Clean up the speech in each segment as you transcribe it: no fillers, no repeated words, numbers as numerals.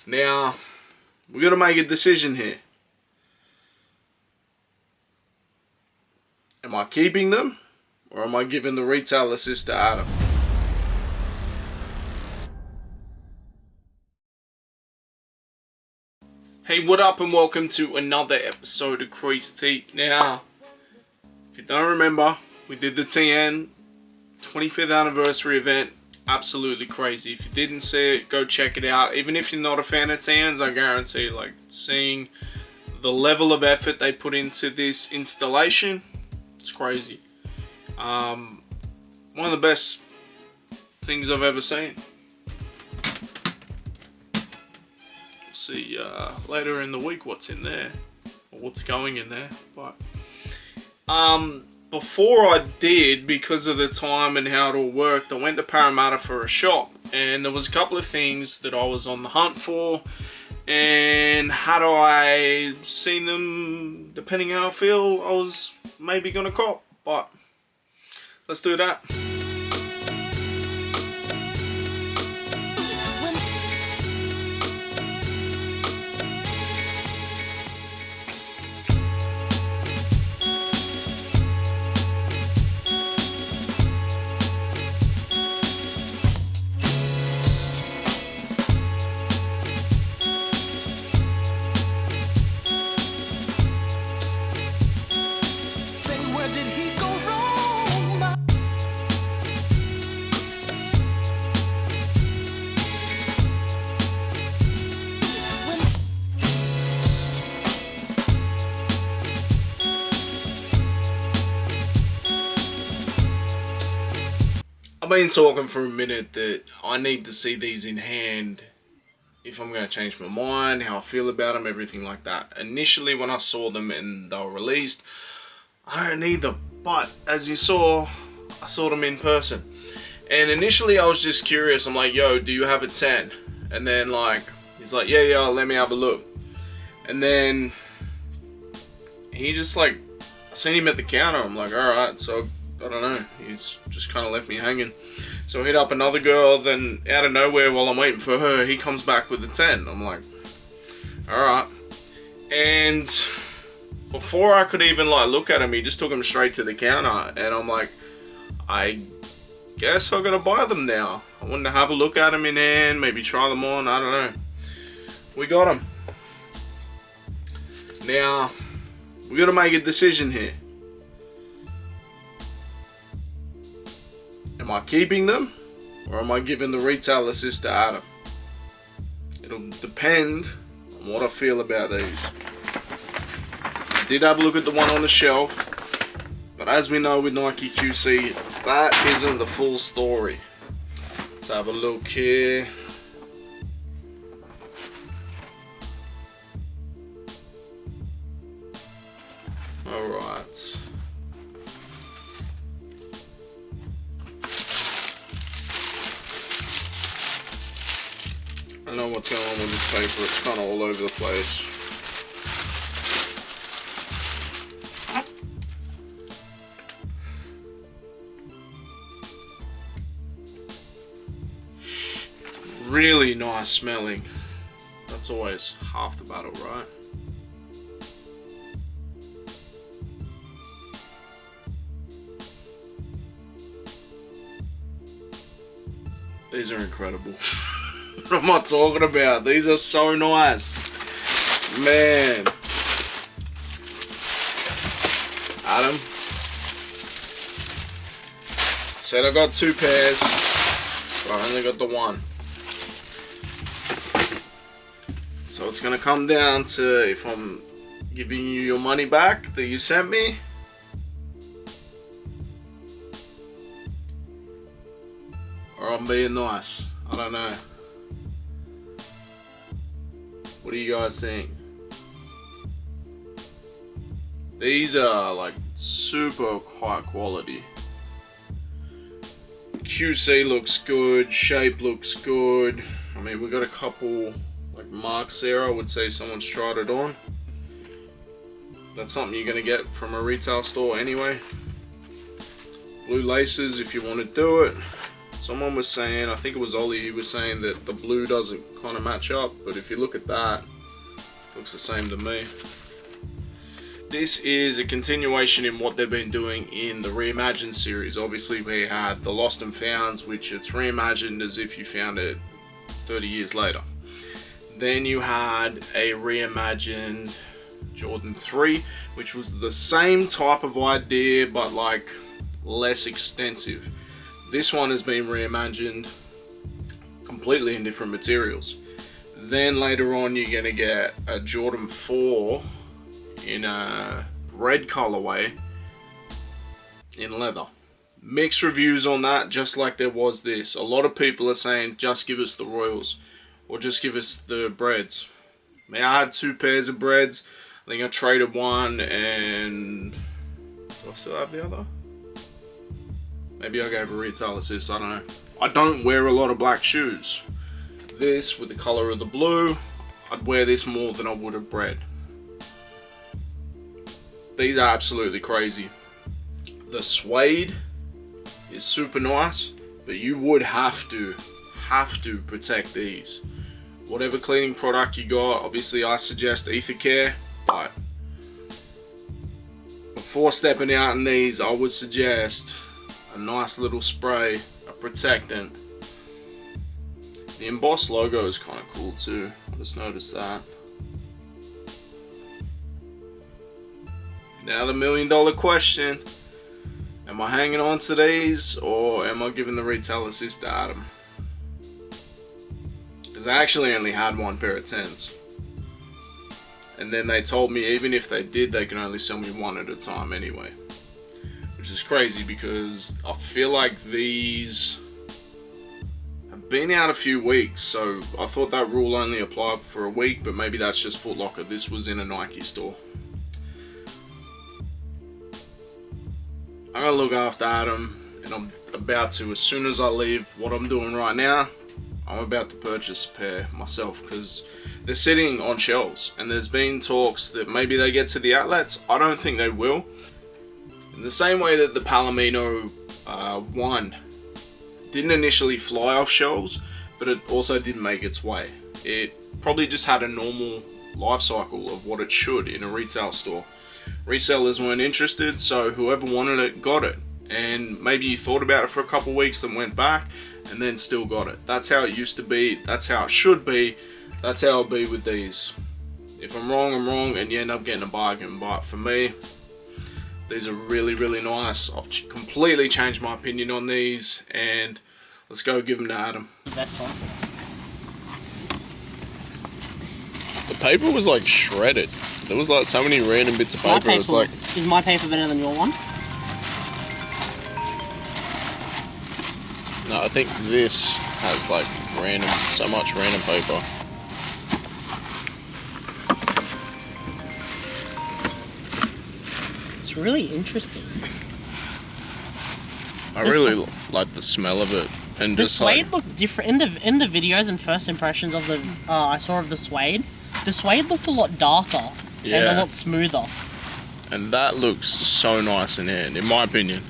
Now, we got to make a decision here. Am I keeping them, or am I giving the retail assist to Adam? Hey, what up, and welcome to another episode of Creased. Now, if you don't remember, we did the TN 25th anniversary event. Absolutely crazy. If you didn't see it, go check it out. Even if you're not a fan of TNs, I guarantee, like, seeing the level of effort they put into this installation, it's crazy. One of the best things I've ever seen. See later in the week what's in there, or what's going in there. But before I did, because of the time and how it all worked, I went to Parramatta for a shop, and there was a couple of things that I was on the hunt for, and had I seen them, depending how I feel, I was maybe gonna cop. But let's do that. I've been talking for a minute that I need to see these in hand if I'm going to change my mind, how I feel about them, everything like that. Initially, when I saw them and they were released, I don't need them. But as you saw, I saw them in person. And initially, I was just curious. I'm like, yo, do you have a 10? And then, like, he's like, yeah, let me have a look. And then he just, like, I seen him at the counter. I'm like, alright, so I don't know, he's just kind of left me hanging. So I hit up another girl, then out of nowhere while I'm waiting for her, he comes back with a 10. I'm like, alright. And before I could even like look at him, he just took him straight to the counter, and I'm like, I guess I'm gonna buy them now. I wanted to have a look at them in hand, maybe try them on, I don't know. We got them. Now, we gotta make a decision here. Am I keeping them, or am I giving the retail assist to Adam? It'll depend on what I feel about these. I did have a look at the one on the shelf, but as we know with Nike QC, that isn't the full story. Let's have a look here. Alright. I don't know what's going on with this paper, it's kind of all over the place. Really nice smelling. That's always half the battle, right? These are incredible. What am I talking about? These are so nice. Man. Adam. Said I got 2 pairs, but I only got the 1. So it's going to come down to if I'm giving you your money back that you sent me, or I'm being nice. I don't know. What do you guys think? These are like super high quality. QC looks good, shape looks good. I mean, we got a couple like marks there. I would say someone's tried it on. That's something you're gonna get from a retail store anyway. Blue laces if you want to do it. Someone was saying, I think it was Ollie, he was saying that the blue doesn't kind of match up, but if you look at that, it looks the same to me. This is a continuation in what they've been doing in the Reimagined series. Obviously we had the Lost and Founds, which it's reimagined as if you found it 30 years later. Then you had a reimagined Jordan 3, which was the same type of idea, but like less extensive. This one has been reimagined completely in different materials. Then later on you're going to get a Jordan 4 in a red colorway in leather. Mixed reviews on that, just like there was this. A lot of people are saying just give us the Royals or just give us the breads. I mean, I had 2 pairs of breads. I think I traded one, and do I still have the other? Maybe I gave a retail assist, I don't know. I don't wear a lot of black shoes. This, with the colour of the blue, I'd wear this more than I would have bread. These are absolutely crazy. The suede is super nice, but you would have to protect these. Whatever cleaning product you got, obviously I suggest Ether Care, but before stepping out in these, I would suggest a nice little spray, a protectant. The embossed logo is kind of cool too. I just noticed that. Now the $1 million question. Am I hanging on to these, or am I giving the retail assist to Adam? Because I actually only had 1 pair of 10s. And then they told me even if they did, they can only sell me 1 at a time anyway. Which is crazy because I feel like these have been out a few weeks, so I thought that rule only applied for a week, but maybe that's just Foot Locker. This was in a Nike store. I'm gonna look after Adam, and I'm about to, as soon as I leave what I'm doing right now, I'm about to purchase a pair myself, because they're sitting on shelves, and there's been talks that maybe they get to the outlets. I don't think they will. In the same way that the Palomino 1 didn't initially fly off shelves, but it also didn't make its way. It probably just had a normal life cycle of what it should in a retail store. Resellers weren't interested, so whoever wanted it got it. And maybe you thought about it for a couple weeks, then went back, and then still got it. That's how it used to be. That's how it should be. That's how it'll be with these. If I'm wrong, and you end up getting a bargain. But for me, these are really, really nice. I've completely changed my opinion on these, and let's go give them to Adam. Best one. The paper was like shredded. There was like so many random bits of paper. It was like, is my paper better than your one? No, I think this has like so much random paper. It's really interesting. I really like the smell of it, and the just suede looked different in the videos and first impressions of the I saw of the suede. The suede looked a lot darker and a lot smoother. And that looks so nice in hand, in my opinion.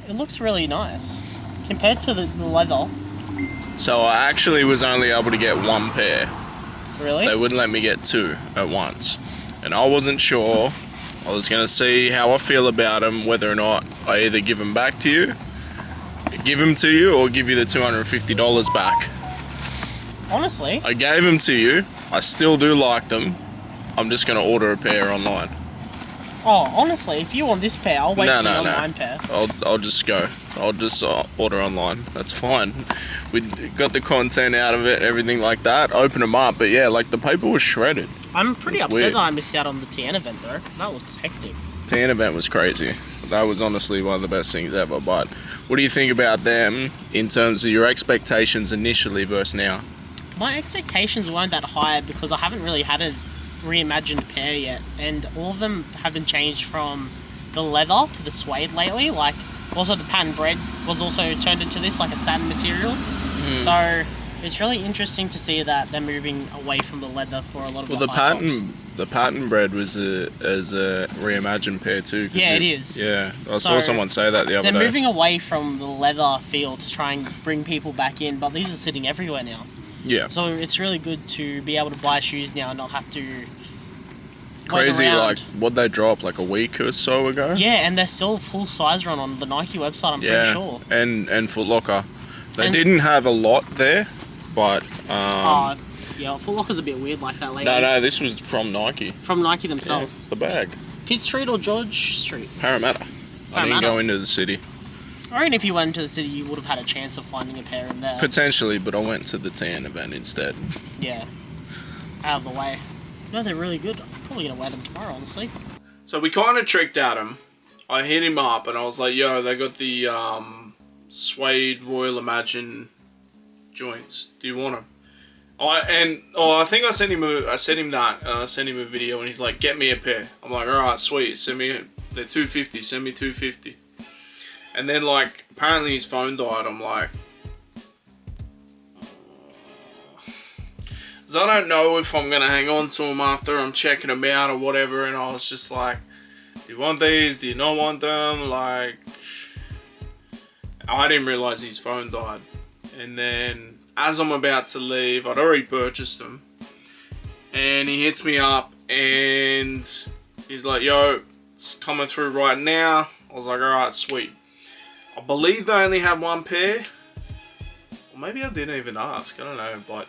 It looks really nice compared to the leather. So I actually was only able to get 1 pair. Really? They wouldn't let me get 2 at once, and I wasn't sure. I was going to see how I feel about them, whether or not I either give them back to you, give them to you, or give you the $250 back. Honestly, I gave them to you. I still do like them. I'm just going to order a pair online. Oh, honestly, if you want this pair, I'll wait for the online pair. I'll just go. I'll just order online. That's fine. We got the content out of it, everything like that. Open them up, but yeah, like the paper was shredded. I'm pretty upset that I missed out on the TN event though. That looks hectic. TN event was crazy. That was honestly one of the best things ever. But what do you think about them in terms of your expectations initially versus now? My expectations weren't that high because I haven't really had a reimagined pair yet, and all of them have been changed from the leather to the suede lately. Like also the pattern bread was also turned into this, like a satin material. So It's really interesting to see that they're moving away from the leather for a lot of Well, the high tops. the pattern bread was a reimagined pair too. Yeah, it is. Yeah, I So, saw someone say that the other They're day. moving away from the leather feel to try and bring people back in, but these are sitting everywhere now. Yeah. So it's really good to be able to buy shoes now and not have to Crazy, wait around. like, what'd they drop, like a week or so ago? Yeah, and they're still full size run on the Nike website, I'm pretty sure. and Foot Locker. They And- didn't have a lot there, but Yeah, Foot Locker's a bit weird like that lately. no, this was from Nike. From Nike themselves. The bag. Pitt Street or George Street? Parramatta. I didn't go into the city. I reckon if you went into the city, you would have had a chance of finding a pair in there. Potentially, but I went to the tan event instead. Yeah. Out of the way. No, they're really good. I'm probably going to wear them tomorrow, honestly. So we kind of tricked at him. I hit him up and I was like, yo, they got the suede Royal Imagine joints. Do you want them? I think I sent him that. I sent him a video and he's like, get me a pair. I'm like, alright, sweet. Send me, they're $250. Send me $250. And then, like, apparently his phone died. I'm like, because I don't know if I'm going to hang on to them after I'm checking them out or whatever. And I was just like, do you want these? Do you not want them? Like, I didn't realize his phone died. And then, as I'm about to leave, I'd already purchased them. And he hits me up and he's like, yo, it's coming through right now. I was like, alright, sweet. I believe they only have one pair. Or maybe I didn't even ask. I don't know. But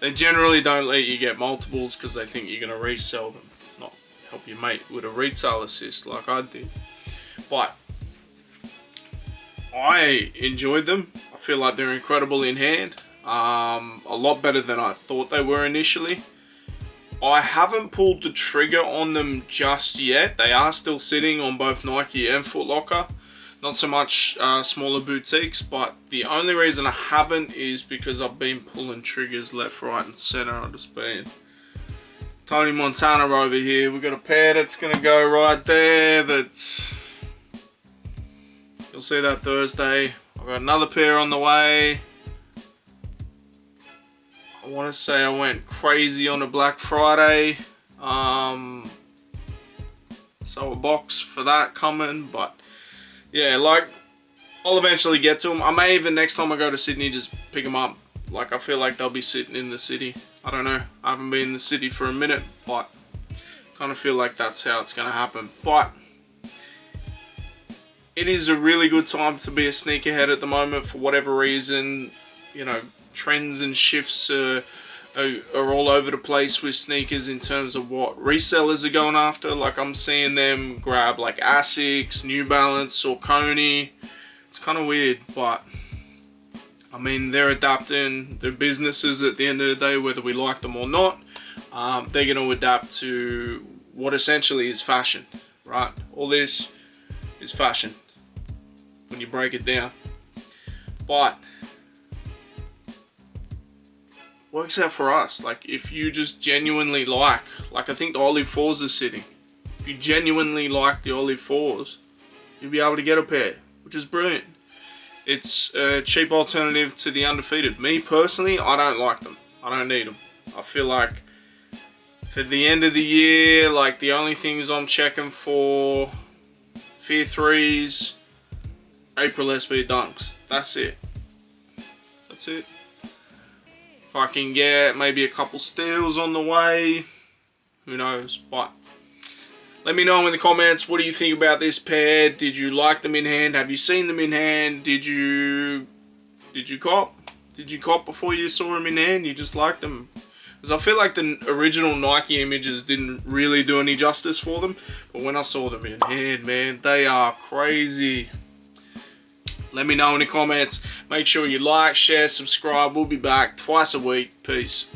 they generally don't let you get multiples because they think you're going to resell them. Not help your mate with a retail assist like I did. But I enjoyed them. I feel like they're incredible in hand. A lot better than I thought they were initially. I haven't pulled the trigger on them just yet. They are still sitting on both Nike and Foot Locker. Not so much smaller boutiques, but the only reason I haven't is because I've been pulling triggers left, right and center. I've just been Tony Montana over here. We've got a pair that's going to go right there. That's, you'll see that Thursday. I've got another pair on the way. I want to say I went crazy on a Black Friday. So a box for that coming, but yeah, like, I'll eventually get to them. I may even, next time I go to Sydney, just pick them up. Like, I feel like they'll be sitting in the city. I don't know. I haven't been in the city for a minute, but kind of feel like that's how it's going to happen. But it is a really good time to be a sneakerhead at the moment for whatever reason. You know, trends and shifts are all over the place with sneakers in terms of what resellers are going after. Like, I'm seeing them grab like Asics, New Balance, Saucony. It's kind of weird, but I mean, they're adapting their businesses at the end of the day, whether we like them or not. They're going to adapt to what essentially is fashion, right? All this is fashion when you break it down. But works out for us. Like, if you just genuinely like I think the Olive 4s are sitting. If you genuinely like the Olive 4s, you'll be able to get a pair, which is brilliant. It's a cheap alternative to the Undefeated. Me personally, I don't like them. I don't need them. I feel like for the end of the year, like, the only things I'm checking for, Fear 3s, April SB Dunks. That's it. That's it. If I can get maybe a couple steals on the way, who knows. But let me know in the comments, what do you think about this pair? Did you like them in hand? Have you seen them in hand? Did you cop? Did you cop before you saw them in hand? You just liked them? Because I feel like the original Nike images didn't really do any justice for them. But when I saw them in hand, man, they are crazy. Let me know in the comments. Make sure you like, share, subscribe. We'll be back twice a week. Peace.